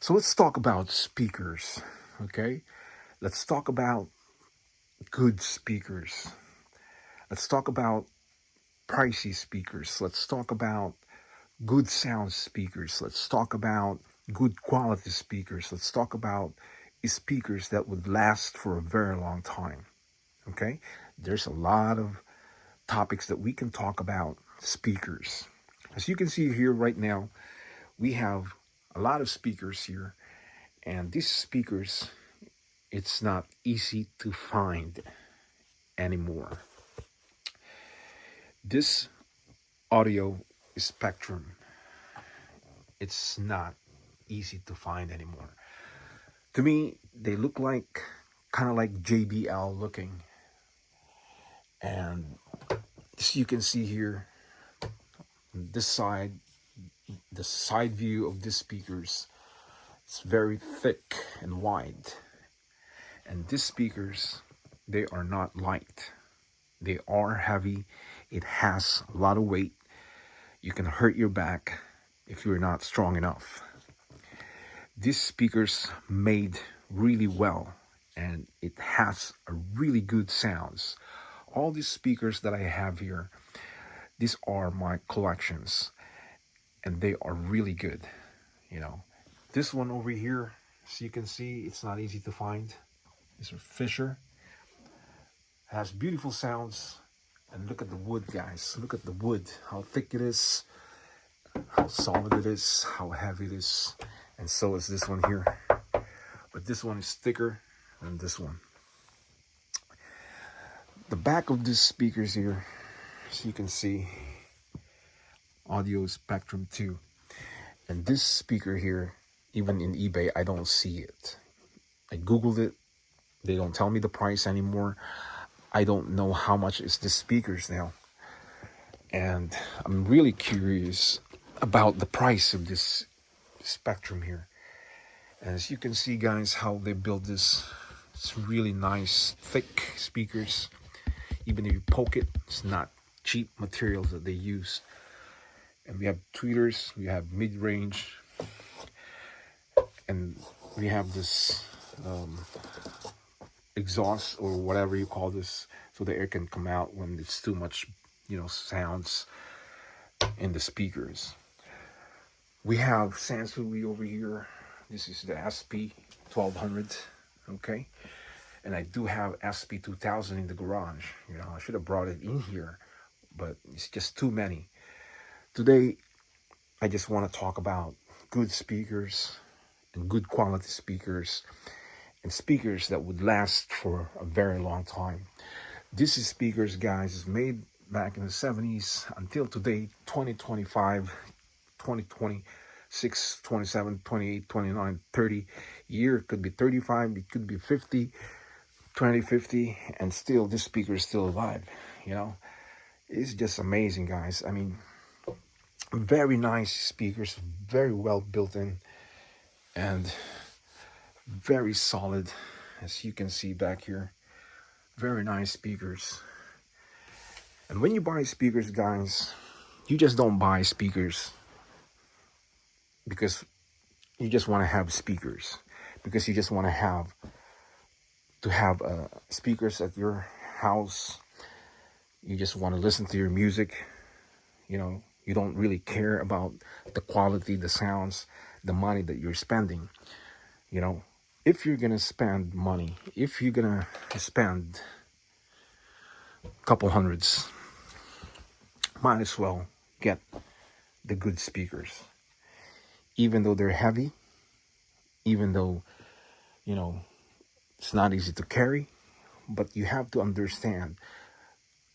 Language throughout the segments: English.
So let's talk about speakers, okay? Let's talk about good speakers. Let's talk about pricey speakers. Let's talk about good sound speakers. Let's talk about good quality speakers. Let's talk about speakers that would last for a very long time, okay? There's a lot of topics that we can talk about speakers. As you can see here right now, we have a lot of speakers here, and these speakers, it's not easy to find anymore. This audio spectrum, it's not easy to find anymore. To me, they look like kind of like JBL looking. And as you can see here, this side, the side view of these speakers, it's very thick and wide. And these speakers, they are not light. They are heavy. It has a lot of weight. You can hurt your back if you're not strong enough. These speakers made really well, and it has a really good sounds. All these speakers that I have here, these are my collections, and they are really good. This one over here, as you can see, it's not easy to find. These are Fisher. Has beautiful sounds. And look at the wood, guys. Look at the wood, how thick it is, how solid it is, how heavy it is. And so is this one here. But this one is thicker than this one. The back of these speakers here, as you can see, Audio Spectrum 2. And this speaker here, even in eBay, I don't see it. I Googled it. They don't tell me the price anymore. I don't know how much is the speakers now. And I'm really curious about the price of this Spectrum here. And as you can see, guys, how they build this. It's really nice, thick speakers. Even if you poke it, it's not cheap materials that they use. And we have tweeters, we have mid-range, and we have this exhaust or whatever you call this, so the air can come out when it's too much, sounds in the speakers. We have Sansui over here. This is the SP1200, okay? And I do have SP2000 in the garage. I should have brought it in here, but it's just too many. Today, I just want to talk about good speakers and good quality speakers and speakers that would last for a very long time. This is speakers, guys, is made back in the 70s until today, 2025, 2026, 27, 28, 29, 30 year. It could be 35, it could be 50, 2050, and still this speaker is still alive. It's just amazing, guys. I mean, very nice speakers, very well built in, and very solid, as you can see back here. Very nice speakers. And when you buy speakers, guys, you just don't buy speakers because you just want to have speakers, because you just want to have speakers at your house. You just want to listen to your music. You don't really care about the quality, the sounds, the money that you're spending. If you're gonna spend money, if you're gonna spend a couple hundreds, might as well get the good speakers. Even though they're heavy, even though, it's not easy to carry, but you have to understand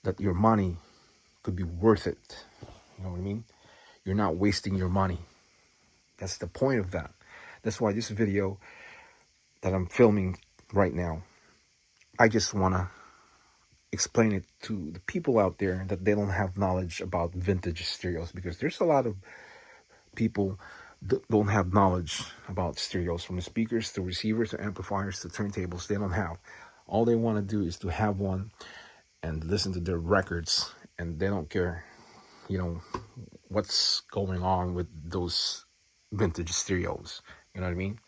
that your money could be worth it. You know what I mean? You're not wasting your money. That's the point of that. That's why this video that I'm filming right now, I just want to explain it to the people out there that they don't have knowledge about vintage stereos, because there's a lot of people that don't have knowledge about stereos, from the speakers to receivers to amplifiers to turntables. They don't have. All they want to do is to have one and listen to their records, and they don't care, what's going on with those vintage stereos. You know what I mean?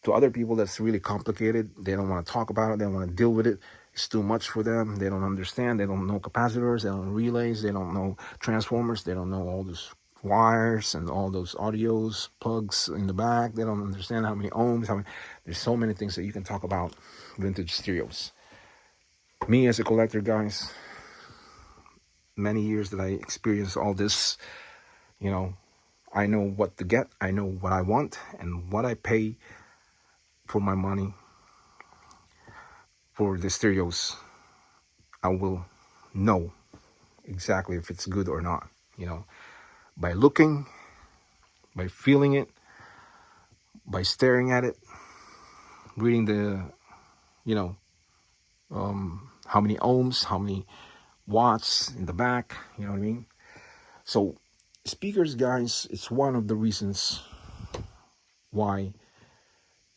To other people, that's really complicated. They don't want to talk about it. They don't want to deal with it. It's too much for them. They don't understand. They don't know capacitors. They don't know relays. They don't know transformers. They don't know all those wires and all those audios, plugs in the back. They don't understand how many ohms. There's so many things that you can talk about vintage stereos. Me as a collector, guys, many years that I experienced all this, you know, I know what to get. I know what I want and what I pay for my money for the stereos. I will know exactly if it's good or not, you know, by looking, by feeling it, by staring at it, reading the, you know, how many ohms, how many watts in the back, you know what I mean? So speakers, guys, it's one of the reasons why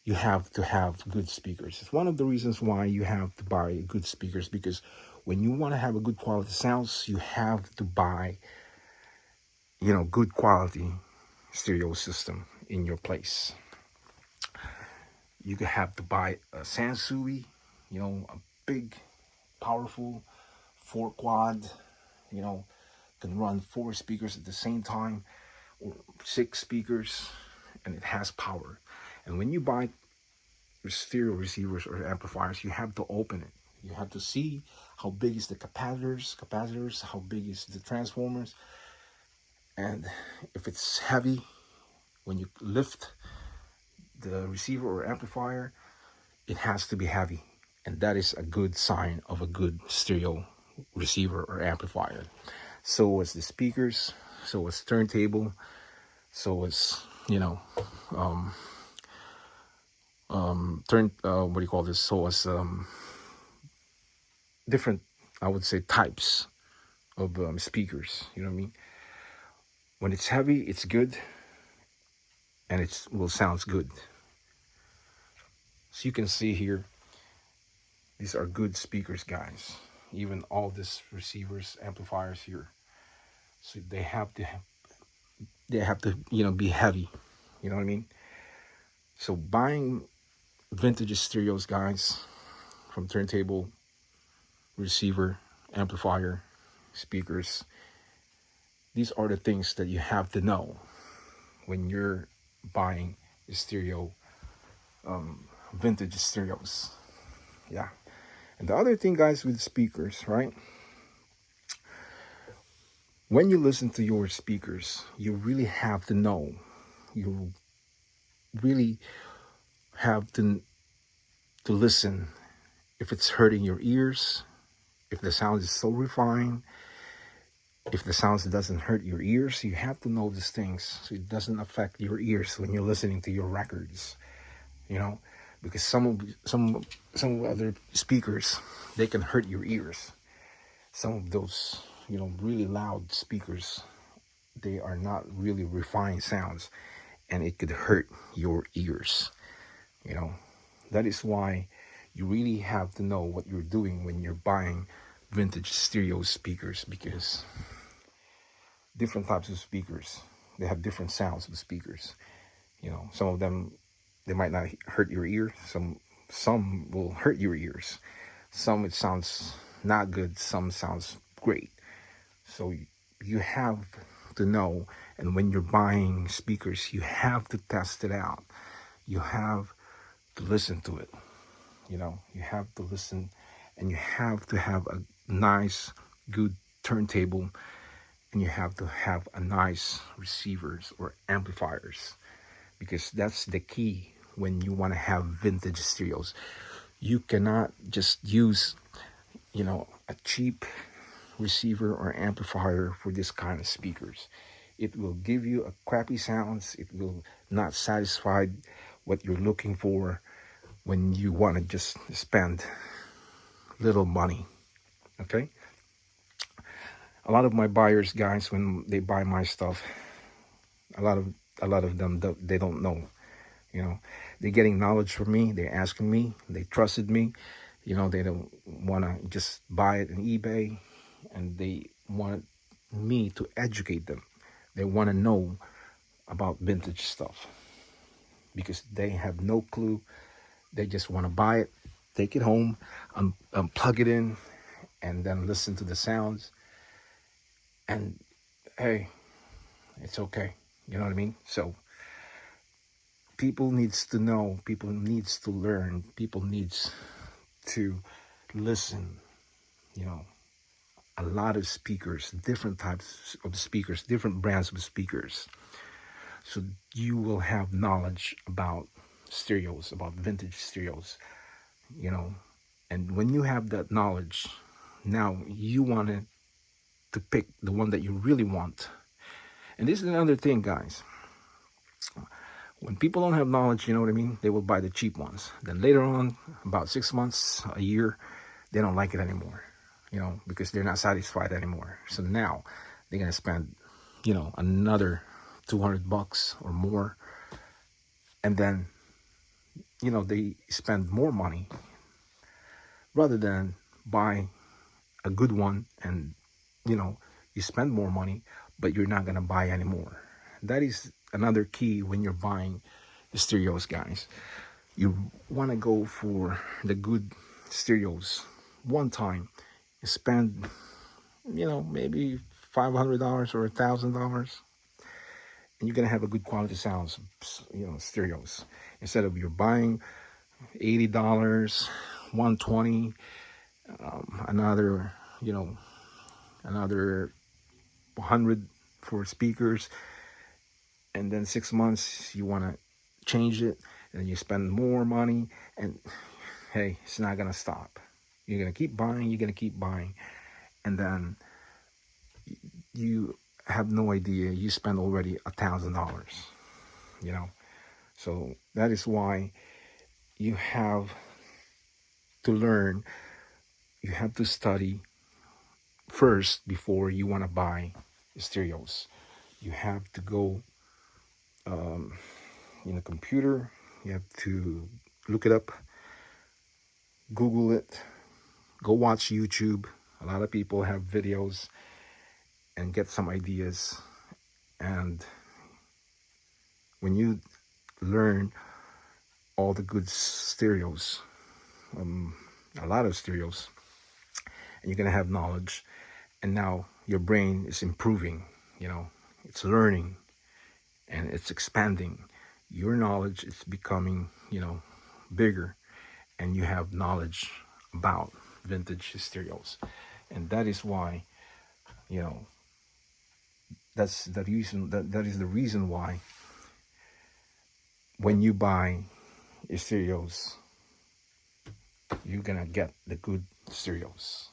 you have to have good speakers. It's one of the reasons why you have to buy good speakers, because when you want to have a good quality sounds, you have to buy, you know, good quality stereo system in your place. You could have to buy a Sansui, you know, a big, powerful 4-quad, you know, can run 4 speakers at the same time or 6 speakers, and it has power. And when you buy stereo receivers or amplifiers, you have to open it. You have to see how big is the capacitors, how big is the transformers, and if it's heavy, when you lift the receiver or amplifier, it has to be heavy, and that is a good sign of a good stereo receiver or amplifier. So is the speakers, so is turntable, so is, you know, what do you call this? So is different, I would say, types of speakers. You know what I mean? When it's heavy, it's good, and it will sounds good. So you can see here, these are good speakers, guys. Even all these receivers, amplifiers here. So they have to, you know, be heavy. You know what I mean? So buying vintage stereos, guys, from turntable, receiver, amplifier, speakers, these are the things that you have to know when you're buying a stereo, vintage stereos. Yeah. And the other thing, guys, with speakers, right? When you listen to your speakers, you really have to know. You really have to listen if it's hurting your ears, if the sound is so refined, if the sounds doesn't hurt your ears. You have to know these things so it doesn't affect your ears when you're listening to your records, you know, because some other speakers, they can hurt your ears. Some of those, you know, really loud speakers, they are not really refined sounds, and it could hurt your ears, you know. That is why you really have to know what you're doing when you're buying vintage stereo speakers, because different types of speakers, they have different sounds of speakers. You know, some of them, they might not hurt your ear. Some will hurt your ears. Some it sounds not good. Some sounds great. So you have to know. And when you're buying speakers, you have to test it out. You have to listen to it. You know, you have to listen, and you have to have a nice, good turntable, and you have to have a nice receivers or amplifiers, because that's the key when you want to have vintage stereos. You cannot just use, you know, a cheap receiver or amplifier for this kind of speakers. It will give you a crappy sounds. It will not satisfy what you're looking for when you want to just spend little money. Okay? A lot of my buyers, guys, when they buy my stuff, a lot of them, they don't know. You know, they're getting knowledge from me. They're asking me. They trusted me. You know, they don't want to just buy it on eBay, and they want me to educate them. They want to know about vintage stuff. because they have no clue. They just want to buy it, take it home, plug it in, and then listen to the sounds. And hey, it's okay. You know what I mean? So people needs to know, people needs to learn, people needs to listen. You know, a lot of speakers, different types of speakers, different brands of speakers. So you will have knowledge about stereos, about vintage stereos, you know. And when you have that knowledge, now you want to pick the one that you really want. And this is another thing, guys. When people don't have knowledge, you know what I mean, they will buy the cheap ones. Then later on, about 6 months, a year, they don't like it anymore, you know, because they're not satisfied anymore. So now they're going to spend, you know, another $200 or more. And then, you know, they spend more money rather than buy a good one. And, you know, you spend more money, but you're not going to buy anymore. That is another key when you're buying the stereos, guys. You want to go for the good stereos one time. You spend, you know, maybe $500 or $1,000, and you're gonna have a good quality sounds, you know, stereos. Instead of you're buying $80, $120, another, you know, another 100 for speakers, and then 6 months you want to change it, and you spend more money, and hey, it's not gonna stop. You're gonna keep buying, you're gonna keep buying, and then you have no idea you spend already $1,000, you know. So that is why you have to learn, you have to study first before you want to buy stereos. You have to go in a computer, you have to look it up, Google it, go watch YouTube. A lot of people have videos, and get some ideas. And when you learn all the good stereos, a lot of stereos, and you're gonna have knowledge, and now your brain is improving, you know, it's learning and it's expanding. Your knowledge is becoming, you know, bigger, and you have knowledge about vintage stereos. And that is why, you know, that's the reason, that is the reason why when you buy stereos, you're gonna get the good stereos.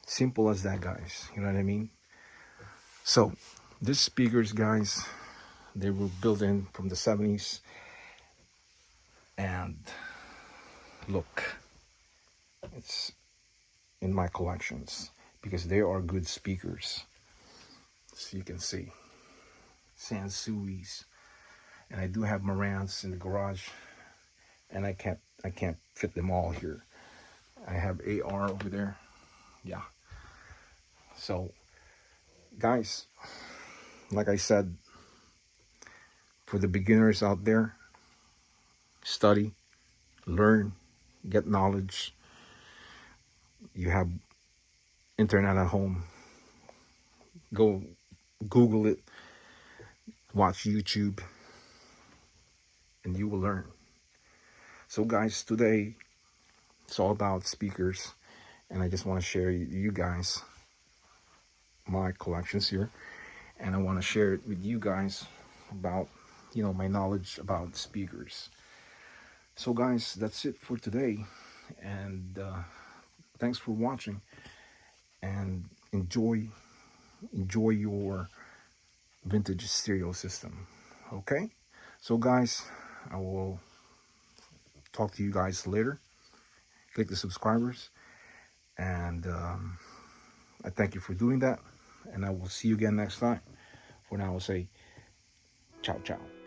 Simple as that, guys. You know what I mean? So these speakers, guys, they were built in from the 70s. And look, it's in my collections because they are good speakers. So you can see Sansuis, and I do have Marantz in the garage, and I can't fit them all here. I have AR over there. Yeah. So guys, like I said, for the beginners out there, study, learn, get knowledge. You have internet at home, go Google it, watch YouTube, and you will learn. So guys, today it's all about speakers, and I just want to share you guys my collections here, and I want to share it with you guys about, you know, my knowledge about speakers. So guys, that's it for today, and thanks for watching, and enjoy your vintage stereo system. Okay, so guys, I will talk to you guys later. Click the subscribers, and I thank you for doing that, and I will see you again next time. For now, I'll say ciao ciao.